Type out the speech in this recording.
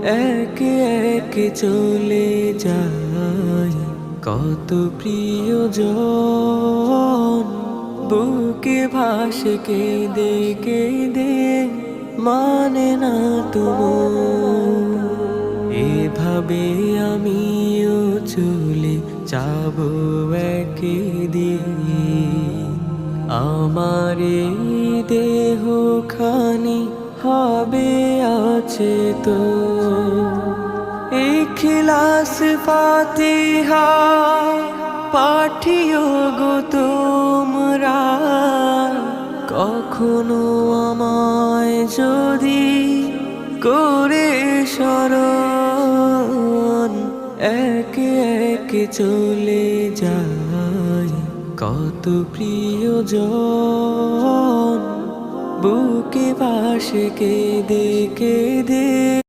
একে একে চলে যায় কত প্রিয়জন। বুকে ভাসে কেঁদে কেঁদে মানে না তুমুল। এভাবে আমিও চলে যাব একদিন। আমার এই দেহখানি হবে আছে তো ইখলাস ফাতিহা পাঠিও গো তোমরা। কখনো আমায় যদি করে স্মরণ, একে একে চলে যায় কত প্রিয়জন। বুকে ভাসে কেঁদে কেঁদে